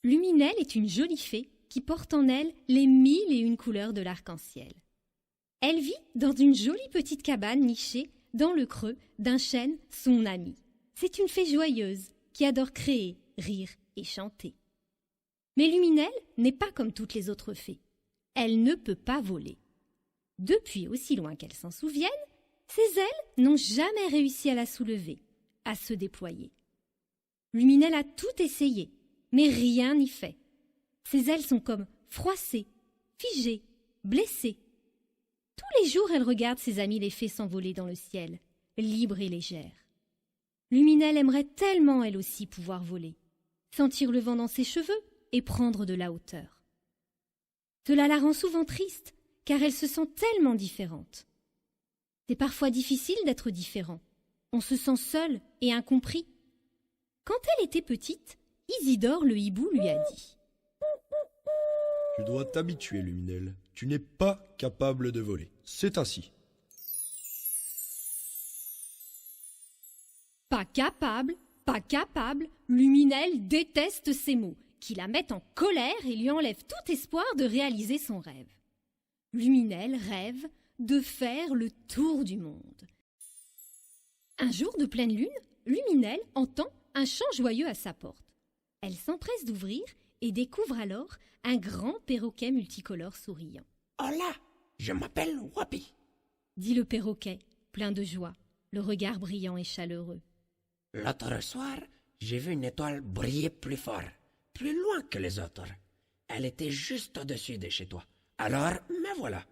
Luminelle est une jolie fée qui porte en elle les 1001 couleurs de l'arc-en-ciel. Elle vit dans une jolie petite cabane nichée dans le creux d'un chêne, son ami. C'est une fée joyeuse qui adore créer, rire et chanter. Mais Luminelle n'est pas comme toutes les autres fées. Elle ne peut pas voler. Depuis aussi loin qu'elle s'en souvienne, ses ailes n'ont jamais réussi à la soulever, à se déployer. Luminelle a tout essayé, mais rien n'y fait. Ses ailes sont comme froissées, figées, blessées. Tous les jours, elle regarde ses amis les fées s'envoler dans le ciel, libre et légère. Luminelle aimerait tellement elle aussi pouvoir voler, sentir le vent dans ses cheveux et prendre de la hauteur. Cela la rend souvent triste, car elle se sent tellement différente. C'est parfois difficile d'être différent. On se sent seul et incompris. Quand elle était petite, Isidore le hibou lui a dit « Tu dois t'habituer, Luminelle. Tu n'es pas capable de voler. C'est ainsi. » Pas capable, Luminelle déteste ces mots, qui la mettent en colère et lui enlèvent tout espoir de réaliser son rêve. Luminelle rêve de faire le tour du monde. Un jour de pleine lune, Luminelle entend un chant joyeux à sa porte. Elle s'empresse d'ouvrir et découvre alors un grand perroquet multicolore souriant. « Hola, je m'appelle Wapi !» dit le perroquet, plein de joie, le regard brillant et chaleureux. « L'autre soir, j'ai vu une étoile briller plus fort, plus loin que les autres. Elle était juste au-dessus de chez toi. Alors, me voilà.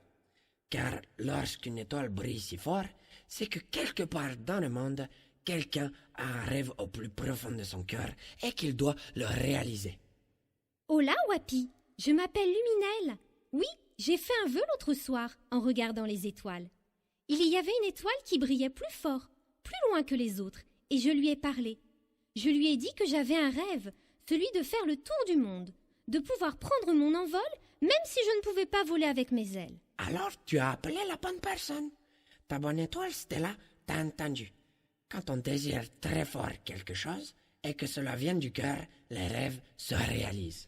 Car lorsqu'une étoile brille si fort, c'est que quelque part dans le monde, quelqu'un a un rêve au plus profond de son cœur et qu'il doit le réaliser. »« Hola, Wapi, je m'appelle Luminelle. Oui, j'ai fait un vœu l'autre soir en regardant les étoiles. Il y avait une étoile qui brillait plus fort, plus loin que les autres, et je lui ai parlé. Je lui ai dit que j'avais un rêve, celui de faire le tour du monde, de pouvoir prendre mon envol, même si je ne pouvais pas voler avec mes ailes. »« Alors tu as appelé la bonne personne. Ta bonne étoile, Stella, t'a entendu. Quand on désire très fort quelque chose et que cela vient du cœur, les rêves se réalisent. »